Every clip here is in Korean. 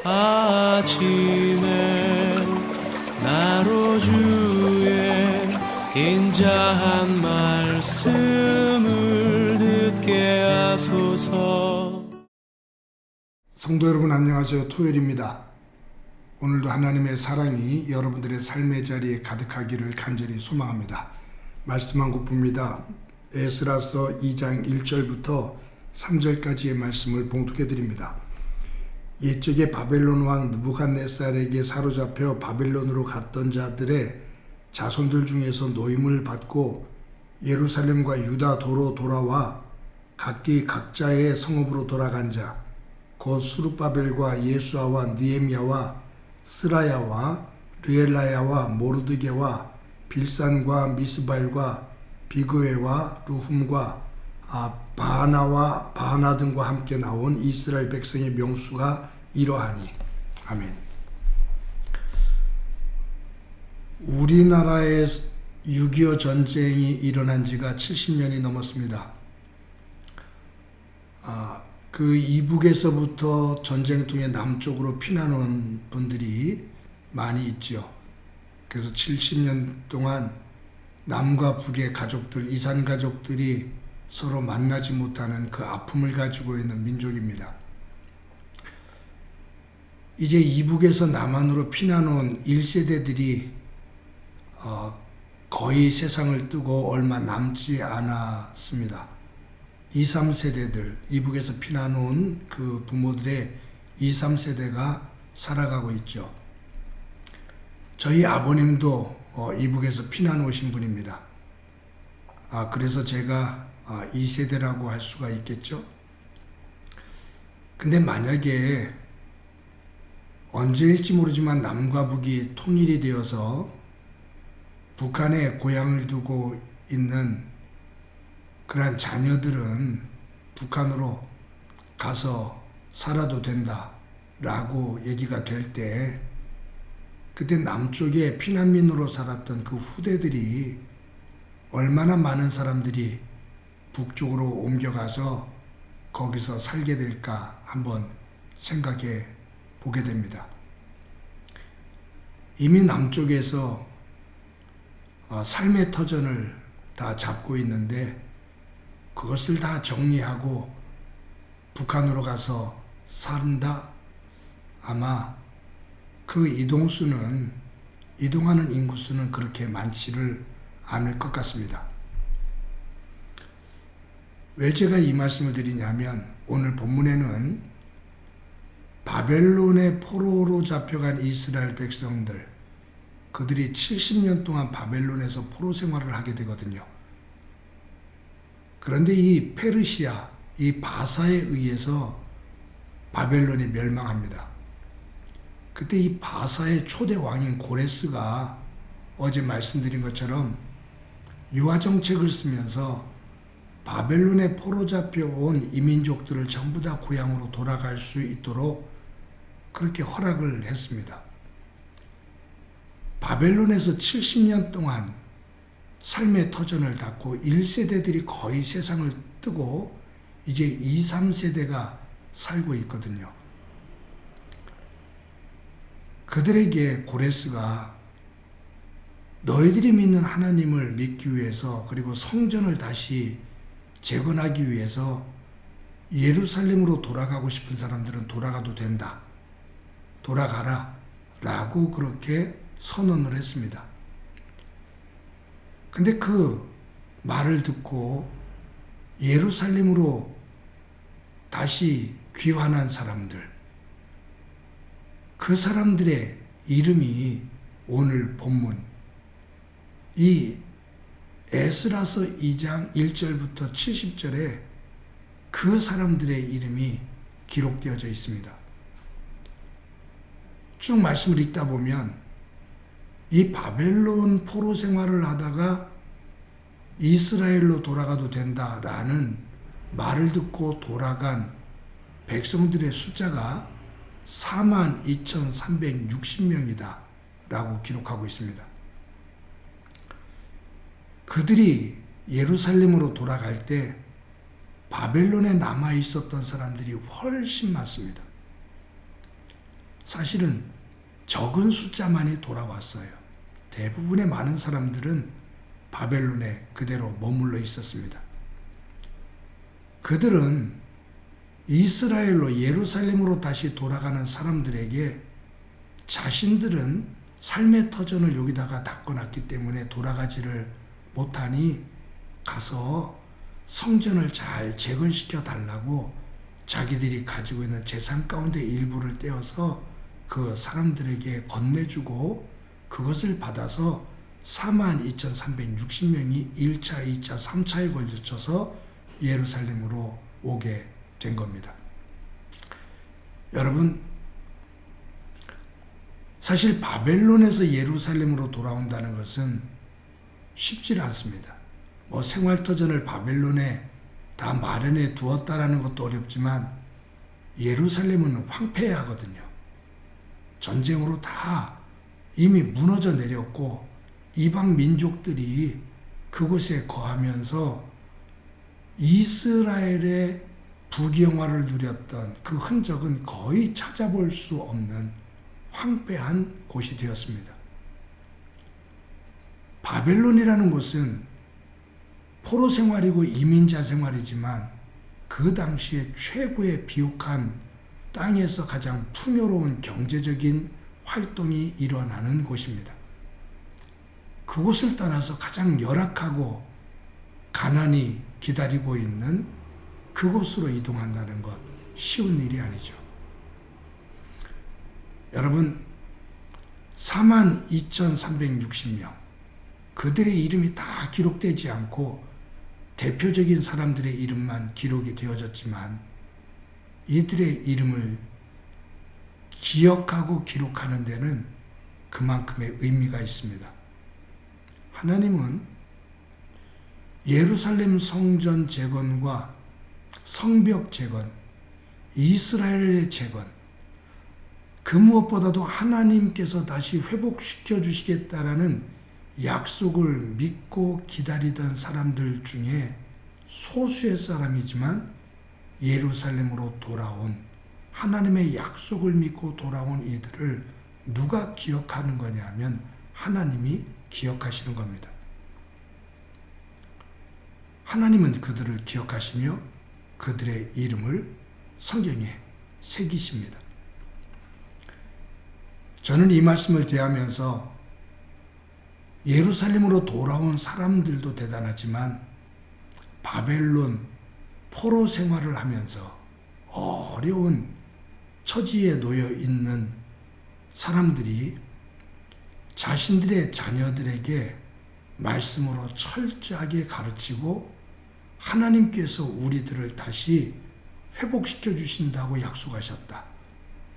아침에 나로 주의 인자한 말씀을 듣게 하소서. 성도 여러분 안녕하세요. 토요일입니다. 오늘도 하나님의 사랑이 여러분들의 삶의 자리에 가득하기를 간절히 소망합니다. 말씀 한 곳입니다. 에스라서 2장 1절부터 3절까지의 말씀을 봉독해 드립니다. 옛적에 바벨론 왕 느부갓네살에게 사로잡혀 바벨론으로 갔던 자들의 자손들 중에서 노임을 받고 예루살렘과 유다 도로 돌아와 각기 각자의 성읍으로 돌아간 자, 곧 수룹바벨과 예수아와 느헤미야와 스라야와 르엘라야와 모르드게와 빌산과 미스발과 비그웨와 루훔과 바하나와 바하나 등과 함께 나온 이스라엘 백성의 명수가 이러하니. 아멘. 우리나라에 6.25 전쟁이 일어난 지가 70년이 넘었습니다. 그 이북에서부터 전쟁통의 남쪽으로 피난온 분들이 많이 있죠. 그래서 70년 동안 남과 북의 가족들, 이산 가족들이 서로 만나지 못하는 그 아픔을 가지고 있는 민족입니다. 이제 이북에서 남한으로 피난온 1세대들이 거의 세상을 뜨고 얼마 남지 않았습니다. 2, 3세대들, 이북에서 피난온 그 부모들의 2, 3세대가 살아가고 있죠. 저희 아버님도 이북에서 피난 오신 분입니다. 그래서 제가 2세대라고 할 수가 있겠죠. 근데 만약에 언제일지 모르지만 남과 북이 통일이 되어서 북한에 고향을 두고 있는 그러한 자녀들은 북한으로 가서 살아도 된다라고 얘기가 될 때, 그때 남쪽에 피난민으로 살았던 그 후대들이 얼마나 많은 사람들이 북쪽으로 옮겨가서 거기서 살게 될까 한번 생각해 보게 됩니다. 이미 남쪽에서 삶의 터전을 다 잡고 있는데 그것을 다 정리하고 북한으로 가서 산다? 아마 그 이동하는 인구수는 그렇게 많지를 않을 것 같습니다. 왜 제가 이 말씀을 드리냐면, 오늘 본문에는 바벨론의 포로로 잡혀간 이스라엘 백성들, 그들이 70년 동안 바벨론에서 포로 생활을 하게 되거든요. 그런데 이 페르시아, 이 바사에 의해서 바벨론이 멸망합니다. 그때 이 바사의 초대 왕인 고레스가 어제 말씀드린 것처럼 유화정책을 쓰면서 바벨론에 포로 잡혀온 이민족들을 전부 다 고향으로 돌아갈 수 있도록 그렇게 허락을 했습니다. 바벨론에서 70년 동안 삶의 터전을 닫고 1세대들이 거의 세상을 뜨고 이제 2, 3세대가 살고 있거든요. 그들에게 고레스가 너희들이 믿는 하나님을 믿기 위해서, 그리고 성전을 다시 재건하기 위해서 예루살렘으로 돌아가고 싶은 사람들은 돌아가도 된다. 돌아가라. 라고 그렇게 선언을 했습니다. 근데 그 말을 듣고 예루살렘으로 다시 귀환한 사람들, 그 사람들의 이름이 오늘 본문 이 에스라서 2장 1절부터 70절에 그 사람들의 이름이 기록되어져 있습니다. 쭉 말씀을 읽다 보면 이 바벨론 포로 생활을 하다가 이스라엘로 돌아가도 된다라는 말을 듣고 돌아간 백성들의 숫자가 42,360명이다 라고 기록하고 있습니다. 그들이 예루살렘으로 돌아갈 때 바벨론에 남아 있었던 사람들이 훨씬 많습니다. 사실은 적은 숫자만이 돌아왔어요. 대부분의 많은 사람들은 바벨론에 그대로 머물러 있었습니다. 그들은 이스라엘로 예루살렘으로 다시 돌아가는 사람들에게 자신들은 삶의 터전을 여기다가 닦아놨기 때문에 돌아가지를 못하니 가서 성전을 잘 재건시켜 달라고 자기들이 가지고 있는 재산 가운데 일부를 떼어서 그 사람들에게 건네주고 그것을 받아서 42,360명이 1차, 2차, 3차에 걸쳐서 예루살렘으로 오게 된 겁니다. 여러분, 사실 바벨론에서 예루살렘으로 돌아온다는 것은 쉽지 않습니다. 뭐 생활터전을 바벨론에 다 마련해 두었다라는 것도 어렵지만 예루살렘은 황폐하거든요. 전쟁으로 다 이미 무너져 내렸고 이방 민족들이 그곳에 거하면서 이스라엘의 부귀영화를 누렸던 그 흔적은 거의 찾아볼 수 없는 황폐한 곳이 되었습니다. 바벨론이라는 곳은 포로 생활이고 이민자 생활이지만 그 당시에 최고의 비옥한 땅에서 가장 풍요로운 경제적인 활동이 일어나는 곳입니다. 그곳을 떠나서 가장 열악하고 가난이 기다리고 있는 그곳으로 이동한다는 것 쉬운 일이 아니죠. 여러분, 42,360명 그들의 이름이 다 기록되지 않고 대표적인 사람들의 이름만 기록이 되어졌지만 이들의 이름을 기억하고 기록하는 데는 그만큼의 의미가 있습니다. 하나님은 예루살렘 성전 재건과 성벽 재건, 이스라엘의 재건, 그 무엇보다도 하나님께서 다시 회복시켜 주시겠다라는 약속을 믿고 기다리던 사람들 중에 소수의 사람이지만 예루살렘으로 돌아온 하나님의 약속을 믿고 돌아온 이들을 누가 기억하는 거냐 하면 하나님이 기억하시는 겁니다. 하나님은 그들을 기억하시며 그들의 이름을 성경에 새기십니다. 저는 이 말씀을 대하면서 예루살렘으로 돌아온 사람들도 대단하지만 바벨론 포로 생활을 하면서 어려운 처지에 놓여 있는 사람들이 자신들의 자녀들에게 말씀으로 철저하게 가르치고 하나님께서 우리들을 다시 회복시켜 주신다고 약속하셨다.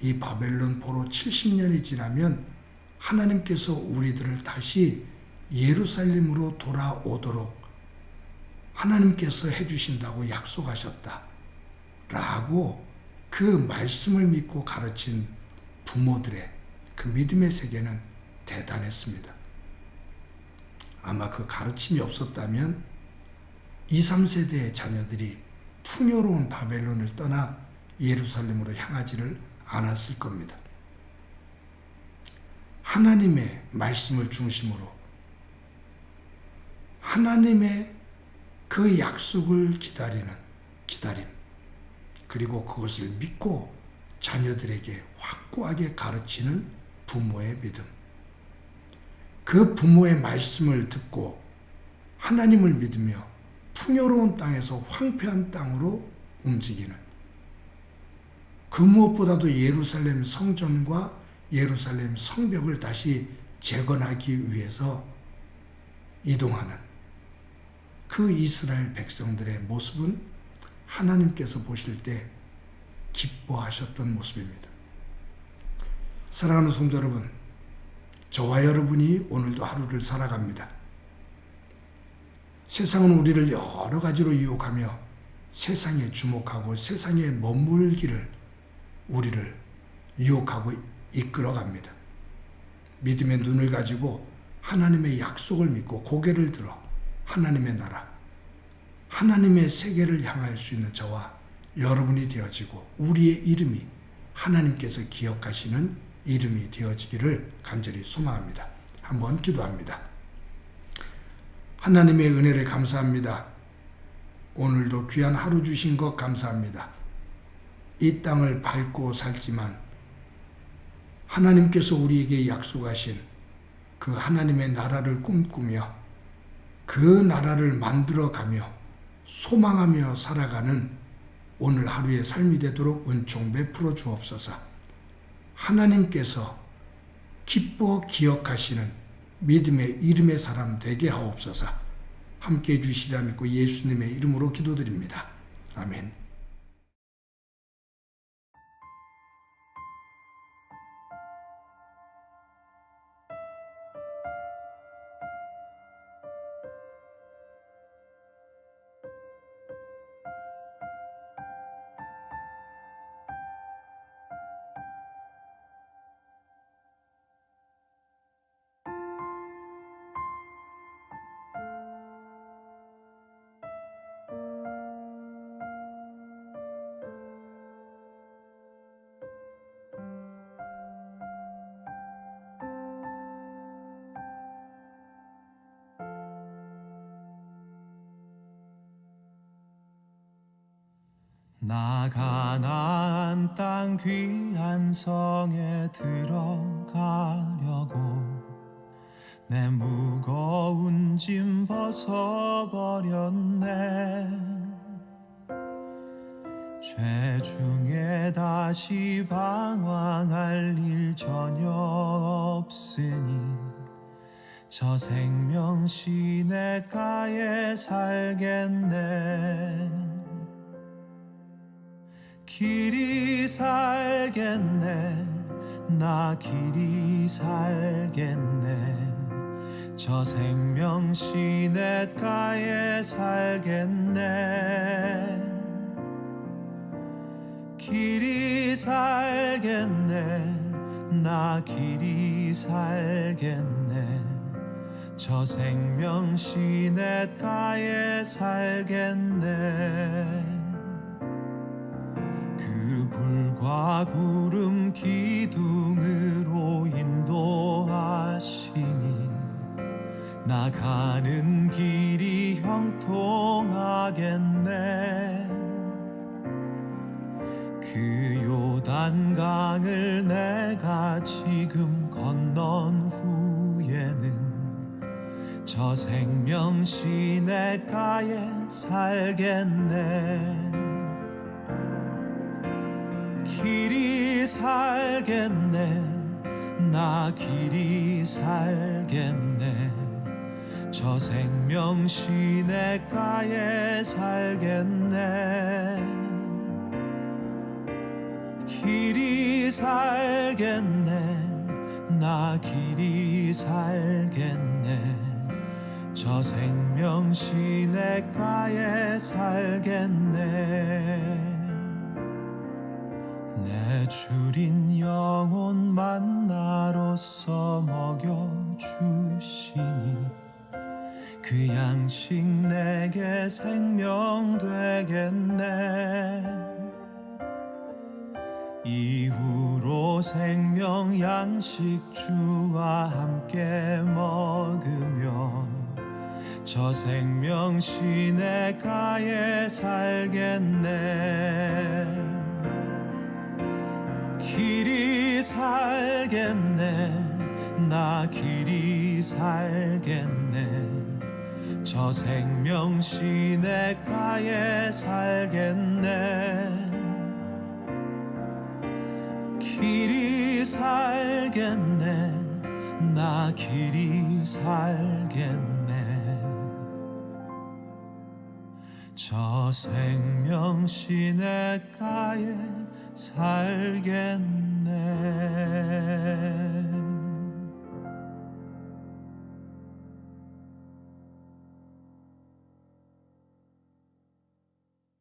이 바벨론 포로 70년이 지나면 하나님께서 우리들을 다시 예루살렘으로 돌아오도록 하나님께서 해주신다고 약속하셨다. 라고 그 말씀을 믿고 가르친 부모들의 그 믿음의 세계는 대단했습니다. 아마 그 가르침이 없었다면 2, 3세대의 자녀들이 풍요로운 바벨론을 떠나 예루살렘으로 향하지를 않았을 겁니다. 하나님의 말씀을 중심으로 하나님의 그 약속을 기다리는 기다림, 그리고 그것을 믿고 자녀들에게 확고하게 가르치는 부모의 믿음, 그 부모의 말씀을 듣고 하나님을 믿으며 풍요로운 땅에서 황폐한 땅으로 움직이는, 그 무엇보다도 예루살렘 성전과 예루살렘 성벽을 다시 재건하기 위해서 이동하는 그 이스라엘 백성들의 모습은 하나님께서 보실 때 기뻐하셨던 모습입니다. 사랑하는 성도 여러분, 저와 여러분이 오늘도 하루를 살아갑니다. 세상은 우리를 여러 가지로 유혹하며 세상에 주목하고 세상에 머물기를 우리를 유혹하고 이끌어갑니다. 믿음의 눈을 가지고 하나님의 약속을 믿고 고개를 들어 하나님의 나라, 하나님의 세계를 향할 수 있는 저와 여러분이 되어지고 우리의 이름이 하나님께서 기억하시는 이름이 되어지기를 간절히 소망합니다. 한번 기도합니다. 하나님의 은혜를 감사합니다. 오늘도 귀한 하루 주신 것 감사합니다. 이 땅을 밟고 살지만 하나님께서 우리에게 약속하신 그 하나님의 나라를 꿈꾸며 그 나라를 만들어가며 소망하며 살아가는 오늘 하루의 삶이 되도록 은총 베풀어 주옵소서. 하나님께서 기뻐 기억하시는 믿음의 이름의 사람 되게 하옵소서. 함께해 주시리라 믿고 예수님의 이름으로 기도드립니다. 아멘. 나 가나안 땅 귀한 성에 들어가려고 내 무거운 짐 벗어버렸네. 죄 중에 다시 방황할 일 전혀 없으니 저 생명 시냇가에 살겠네. 길이 살겠네. 나 길이 살겠네. 저 생명 시냇가에 살겠네. 길이 살겠네. 나 길이 살겠네. 저 생명 시냇가에 살겠네. 그 불과 구름 기둥으로 인도하시니 나 가는 길이 형통하겠네. 그 요단강을 내가 지금 건넌 후에는 저 생명 시냇가에 살겠네. 길이 살겠네. 나 길이 살겠네. 저 생명 시냇가에 살겠네. 길이 살겠네. 나 길이 살겠네. 저 생명 시냇가에 살겠네. 내 주린 영혼 만나로서 먹여주시니 그 양식 내게 생명 되겠네. 이후로 생명 양식 주와 함께 먹으며 저 생명 시냇가에 살겠네. 길이 살겠네. 나 길이 살겠네. 저 생명 시냇가에 살겠네. 길이 살겠네. 나 길이 살겠네. 저 생명 시냇가에 살겠네.